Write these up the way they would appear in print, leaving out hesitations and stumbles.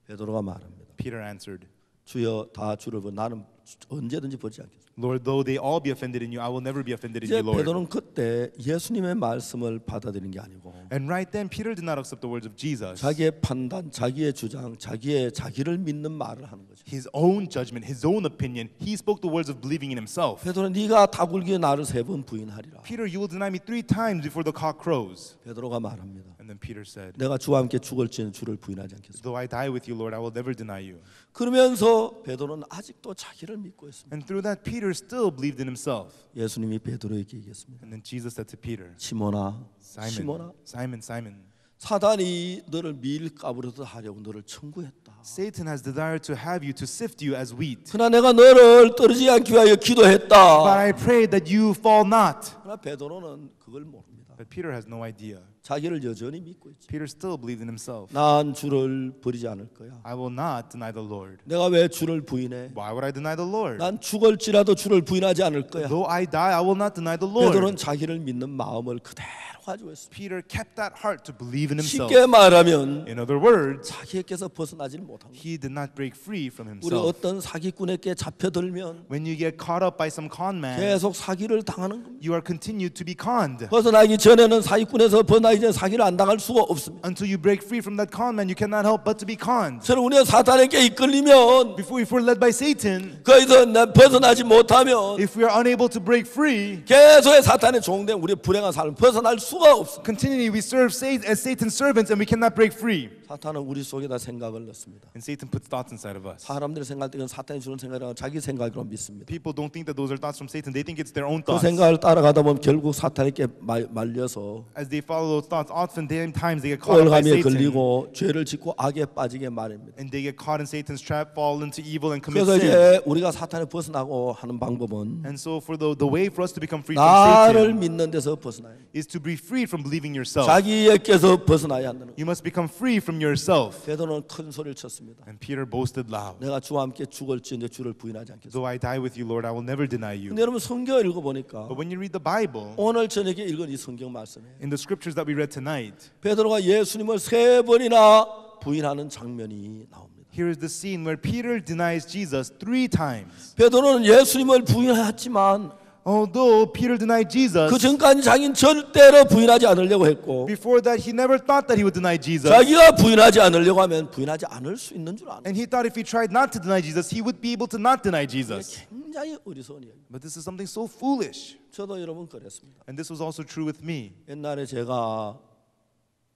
베드로가 말합니다. Peter answered, 주여 다 주를 보 나는 언제든지 보지 않겠습니다. Lord, though they all be offended in you, I will never be offended in 이제 you, Lord. 베드로는 그때 예수님의 말씀을 받아들인 게 아니고 And right then, Peter did not accept the words of Jesus. 자기의 판단, 자기의 주장, 자기를 믿는 말을 하는 거죠. His own judgment, his own opinion. He spoke the words of believing in himself. 베드로 네가 다굴기에 나를 3번 부인하리라. Peter, you will deny me 3 times before the cock crows. 베드로가 말합니다. And then Peter said, 내가 주와 함께 죽을지는 주를 부인하지 않겠습니다. though I die with you, Lord, I will never deny you. 그러면서 베드로는 아직도 자기를 믿고 있습니다. And through that, Peter still believed in himself. 예수님이 베드로에게 얘기했습니다. And then Jesus said to Peter, 시몬아, Simon, 시몬아, Simon, Simon, 사단이 너를 밀가부르듯 하려고 너를 청구했다. Satan has desired to have you, to sift you as wheat. 그러나 내가 너를 떨어지지 않기 위하여 But 기도했다. I pray that you fall not. 그러나 베드로는 그걸 모릅니다. But Peter has no idea. 자기를 여전히 믿고 있지. Peter still believed in himself. 난 주를 버리지 않을 거야. I will not deny the Lord. 내가 왜 주를 부인해? Why would I deny the Lord? 난 죽을지라도 주를 부인하지 않을 거야. Though I die, I will not deny the Lord. 베드로는 자기를 믿는 마음을 그대로 가지고 있습니다. Peter kept that heart to believe in himself. 쉽게 말하면 In other words, 자기에게서 벗어나질 못한 거예요. he did not break free from 우리 himself. 어떤 사기꾼에게 잡혀들면 When you get caught up by some con man, 계속 사기를 당하는 겁니다. you are continued to be conned. 벗어나기 전에는 사기꾼에서 벗어나기 전에 사기를 안 당할 수가 없습니다. Until you break free from that con man, you cannot help but to be conned. 저는 우리가 사탄에게 이끌리면 If we're led by Satan, 거기서 벗어나지 못하면 if we are unable to break free, 계속의 사탄의 종된 우리의 불행한 삶을 벗어날 수가 없습니다. continually we serve Satan as Satan's servants and we cannot break free. 사탄은 우리 속에다 생각을 넣습니다. And Satan puts thoughts inside of us. 사람들이 생각할 때는 사탄이 주는 생각이라고 자기 생각으로 믿습니다. People don't think that those are thoughts from Satan. They think it's their own 그 thoughts. 생각을 따라가다 보면 결국 사탄에게 말려서 As they follow those thoughts, oftentimes they get caught up by 꼴감에 Satan. 걸리고 죄를 짓고 악에 빠지게 말입니다. And they get caught in Satan's trap, fall into evil and commit 그래서 sin. 이제 우리가 사탄에 벗어나고 하는 방법은 And so for the way for us to become free from 나를 Satan 믿는 데서 벗어나야 해요. is to be free from believing yourself. 자기에게서 벗어나야 한다는 거예요. You must become free from yourself. 베드로는 큰 소리를 쳤습니다. And Peter boasted loud. 내가 주와 함께 죽을지언정 주를 부인하지 않겠습니다. Though I die with you, Lord, I will never deny you. 근데 여러분 성경을 읽어보니까 But when you read the Bible, 오늘 저녁에 읽은 이 성경 말씀에 in the scriptures that we read tonight, 베드로가 예수님을 3번이나 부인하는 장면이 나옵니다. here is the scene where Peter denies Jesus 3 times. 베드로는 예수님을 부인했지만 Although Peter denied Jesus, 그 전까지 자기는 절대로 부인하지 않으려고 했고 before that he never thought that he would deny Jesus. 자기가 부인하지 않으려고 하면 부인하지 않을 수 있는 줄 아는 And he thought if he tried not to deny Jesus, he would be able to not deny Jesus. 굉장히 어리석은 이야기. But this is something so foolish. 저도 여러분 그랬습니다. And this was also true with me. 옛날에 제가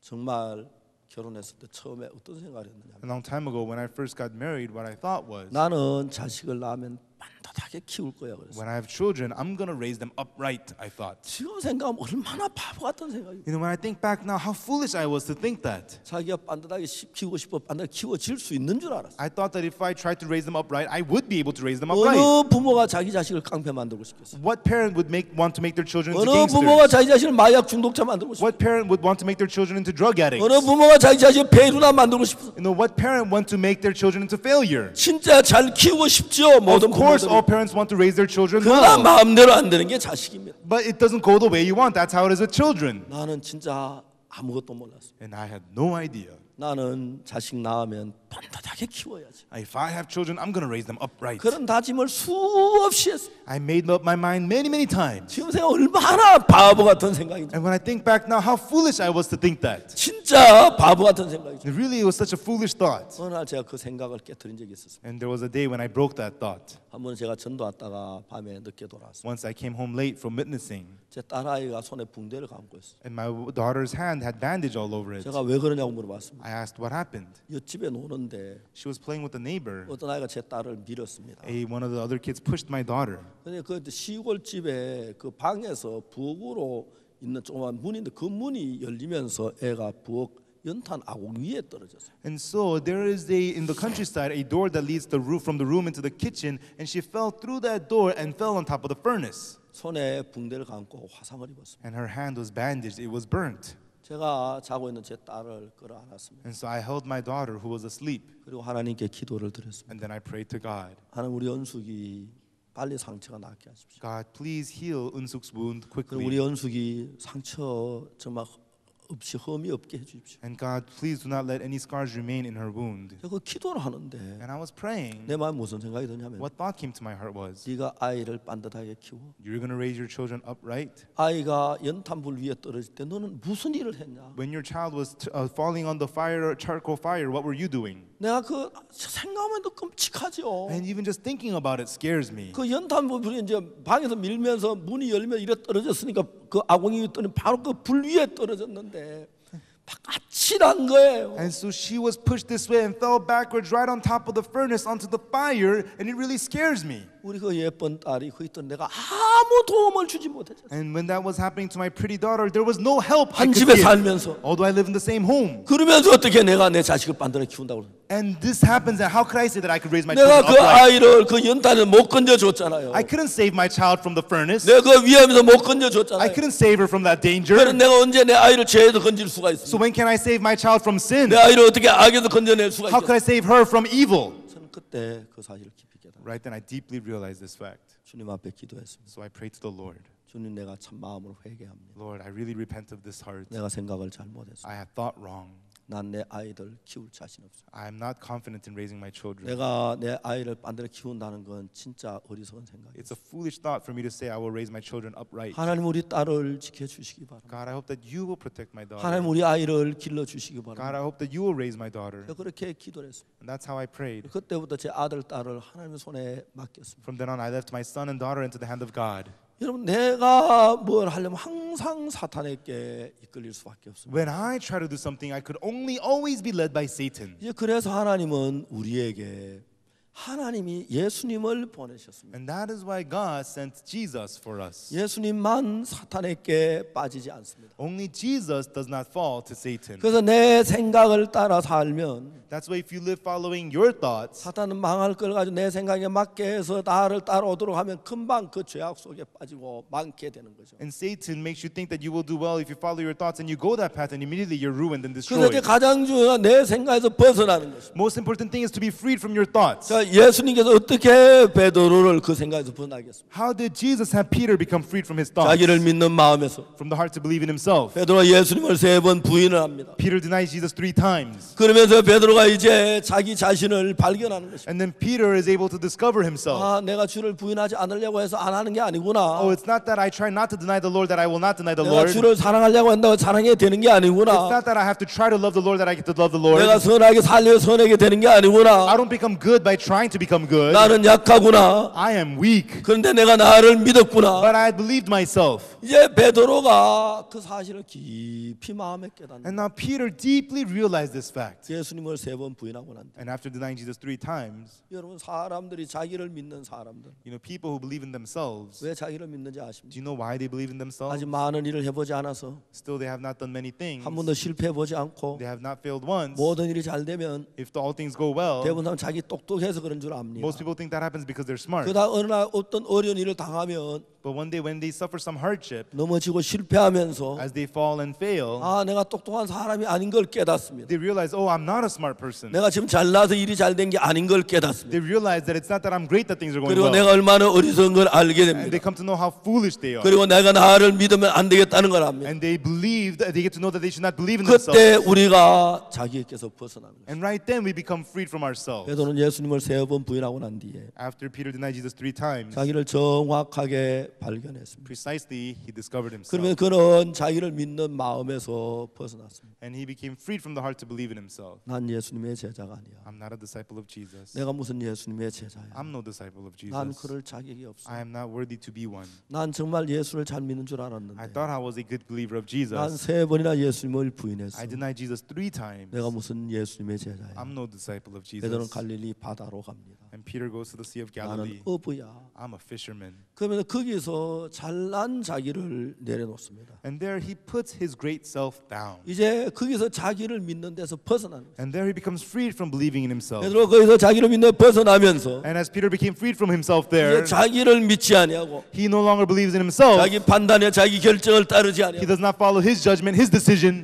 정말 결혼했을 때 처음에 어떤 생각을 했느냐. A long time ago when I first got married, what I thought was, 나는 자식을 낳으면 반듯하게 키울 거야 그랬어. when I have children, I'm going to raise them upright, I thought. 지금 생각하면 얼마나 바보 같은 생각이. You know, when I think back now, how foolish I was to think that. 자기가 반듯하게 키우고 싶어 반듯하게 키워질 수 있는 줄 알았어. I thought that if I tried to raise them upright, I would be able to raise them upright. 어느 부모가 자기 자식을 깡패 만들고 싶겠어? What parent would want to make their children into 어느 부모가 gangsters? 자기 자식을 마약 중독자 만들고 싶어? What parent would want to make their children into drug addicts? 어느 부모가 자기 자식을 배류나 만들고 싶어? You know, what parent want to make their children into failure? 진짜 잘 키우고 싶죠. 모든 Of course, 부모들이. all parents want to raise their children 그러나 well. 마음대로 안 되는 게 자식입니다. But it doesn't go the way you want. That's how it is with children. 나는 진짜 아무것도 몰랐어. And I had no idea. 나는 자식 낳으면 반듯하게 키워야지. If I have children, I'm going to raise them upright. 그런 다짐을 수없이 했어. I made up my mind many, many times. 지금 생각 얼마나 바보 같은 생각인지. And when I think back now, how foolish I was to think that. 진짜 바보 같은 생각이죠. It really was such a foolish thought. 어느 날 제가 그 생각을 깨뜨린 적이 있었어요. And there was a day when I broke that thought. 한번 제가 전도 왔다가 밤에 늦게 돌아왔어요. Once I came home late from witnessing, 제 딸아이가 손에 붕대를 감고 있어요. and my daughter's hand had bandage all over it. 제가 왜 그러냐고 물어봤습니다. I asked what happened. 옆집에 노는데 She was playing with a neighbor. 어떤 아이가 제 딸을 밀었습니다. One of the other kids pushed my daughter. 근데 그 시골집에 그 방에서 부엌으로 있는 조그만 문인데 그 문이 열리면서 애가 부엌 연탄 아궁 위에 떨어졌어요. And so there is in the countryside a door that leads the roof from the room into the kitchen, and she fell through that door and fell on top of the furnace. 손에 붕대를 감고 화상을 입었습니다. And her hand was bandaged; it was burnt. 제가 자고 있는 제 딸을 끌어안았습니다. And so I held my daughter who was asleep, 그리고 하나님께 기도를 드렸습니다. and then I prayed to God. 하나님 우리 연숙이 빨리 상처가 낫게 하십시오. God, please heal Unsuk's wound 그리고 quickly. 우리 연숙이 상처 정말 없이 흠이 없게 해주십시오. And God, please do not let any scars remain in her wound. 그 기도를 하는데 And I was praying. 내 마음에 무슨 생각이 드냐면 What thought came to my heart was, 네가 아이를 반듯하게 키워. you're going to raise your children upright. 아이가 연탄불 위에 떨어질 때 너는 무슨 일을 했냐? When your child was falling on the fire, charcoal fire, what were you doing? 내가 그 생각하면 또 끔찍하죠. And even just thinking about it scares me. 그 연탄불이 이제 방에서 밀면서 문이 열면 이래 떨어졌으니까 그 아궁이 떠는 바로 그 불 위에 떨어졌는데 막 아찔한 거예요. And so she was pushed this way and fell backwards right on top of the furnace onto the fire, and it really scares me. 우리 그 예쁜 딸이 그 있던 내가 아무 도움을 주지 못했죠. And when that was happening to my pretty daughter, there was no help I 한 could 집에 give. 살면서 Although I live in the same home. 그러면서 어떻게 내가 내 자식을 반드시 키운다고 그래? And this happens, and how could I say that I could raise my 내가 children 그 upright? 아이를 그 연탄에 못 건져줬잖아요. I couldn't save my child from the furnace. 내가 그 위험에서 못 I 건져줬잖아요. couldn't save her from that danger. 그래서 내가 언제 내 아이를 죄에서 건질 수가 So 있습니까? when can I save my child from sin? 내 아이를 어떻게 악에서 건져낼 수가 How could I 있겠어요? save her from evil? 저는 그때 그 사실을 깊이 깨달아 Right then, I deeply realized this fact. 주님 앞에 기도했습니다. So I prayed to the Lord. 주님, 내가 참 마음으로 회개합니다. Lord, I really repent of this heart. 내가 생각을 잘못했어. I have thought wrong. 난 내 아이들 키울 자신 없어. I am not confident in raising my children. 내가 내 아이를 반대로 키운다는 건 진짜 어리석은 생각이에요. It's a foolish thought for me to say I will raise my children upright. 하나님 우리 딸을 지켜주시기 바랍니다. God, I hope that you will protect my daughter. 하나님 우리 아이를 길러주시기 God, 바랍니다. I hope that you will raise my daughter. 그렇게 기도를 했습니다. And that's how I prayed. 그때부터 제 아들, 딸을 하나님의 손에 맡겼습니다. From then on, I left my son and daughter into the hand of God. 여러분, 내가 뭘 하려면 항상 사탄에게 이끌릴 수밖에 없습니다. When I try to do something, I could always be led by Satan. 이제 그래서 하나님은 우리에게 하나님이 예수님을 보내셨습니다. And that is why God sent Jesus for us. 예수님만 사탄에게 빠지지 않습니다. Only Jesus does not fall to Satan. 그래서 내 생각을 따라 살면 That's why if you live following your thoughts, 사탄은 망할 걸 가지고 내 생각에 맞게 해서 나를 따라오도록 하면 금방 그 죄악 속에 빠지고 많게 되는 거죠. and Satan makes you think that you will do well if you follow your thoughts and you go that path and immediately you're ruined and 그래서 이제 destroyed. 가장 중요한 내 생각에서 벗어나는 것입니다. Most important thing is to be freed from your thoughts. 자, 예수님께서 어떻게 베드로를 그 생각에서 벗어나겠습니까? How did Jesus have Peter become freed from his thoughts? 자기를 믿는 마음에서 From the heart to believe in himself. 베드로가 예수님을 3번 부인을 합니다. Peter denies Jesus 3 times. 그러면서 베드로가 이제 자기 자신을 발견하는 것입니다. And then Peter is able to discover himself. 아, 내가 주를 부인하지 않으려고 해서 안 하는 게 아니구나. Oh, it's not that I try not to deny the Lord that I will not deny the 내가 Lord. 주를 사랑하려고 한다고 사랑해야 되는 게 It's 아니구나. not that I have to try to love the Lord that I get to love the Lord. 내가 선하게 살려 선하게 되는 게 I 아니구나. don't become good by trying to become good. 나는 약하구나. I am weak. 그런데 내가 나를 믿었구나. But I believed myself. 이제 베드로가 그 사실을 깊이 마음에 깨닫는. And now Peter deeply realized this fact. 예수님을 3번 부인하고 난 뒤. And after denying Jesus 3 times, 여러분, 사람들이 자기를 믿는 사람들 people who believe in themselves, 왜 자기를 믿는지 do 아십니까? you know why they believe in themselves? 아직 많은 일을 해보지 않아서 Still, they have not done many things. 한 번도 실패해보지 않고 They have not failed once. 모든 일이 잘 되면 If all things go well, 대부분 사람 자기 똑똑해서 그런 줄 압니다. most people think that happens because they're smart. 그러다 어느 날 어떤 어려운 일을 당하면 But one day when they suffer some hardship, 넘어지고 실패하면서 as they fall and fail, 아, 내가 똑똑한 사람이 아닌 걸 깨닫습니다. they realize, oh, I'm not a smart person. 내가 지금 잘나서 일이 잘 된 게 아닌 걸 깨닫습니다. They realize that it's not that I'm great that things are going 그리고 well. 내가 얼마나 어리석은 걸 알게 And they 됩니다. come to know how foolish they are. 그리고 내가 나를 믿으면 안 되겠다는 걸 압니다. And they believe that they get to know that they should not believe in themselves. 그때 우리가 자기에게서 벗어나는 거예요. And right then we become freed from ourselves. 베드로는 예수님을 3번 부인하고 난 뒤에 After Peter denied Jesus 3 times, 자기를 정확하게 발견했습니다. precisely he discovered 그러면 himself. 그는 자기를 믿는 마음에서 벗어났습니다. And he became freed from the heart to believe in himself. 난 예수님의 제자가 아니야. I'm not a disciple of Jesus. 내가 무슨 예수님의 제자야. I'm no disciple of 난 Jesus. 그럴 자격이 없어. I am not worthy to be one. 난 정말 예수를 잘 믿는 줄 I 알았는데 thought I was a good believer of 난 Jesus. 3번이나 예수님을 부인했어. I denied Jesus 3 times. 내가 무슨 예수님의 제자야. I'm no disciple of 베드로는 Jesus. 갈릴리 바다로 갑니다. And Peter goes to the Sea of 나는 Galilee. 어부야. I'm a fisherman. 그러면 거기서 잘난 자기를 내려놓습니다. And there he puts his great self down. 이제 거기서 자기를 믿는 데서 벗어나는 거예요. And there he becomes freed from believing in himself. 베드로 거기서 자기를 믿는 데 벗어나면서 And as Peter became freed from himself 이제 there, 자기를 믿지 아니하고 he no longer believes in himself. 자기 판단에 자기 결정을 따르지 He 아니하고 does not follow his judgment, his decision.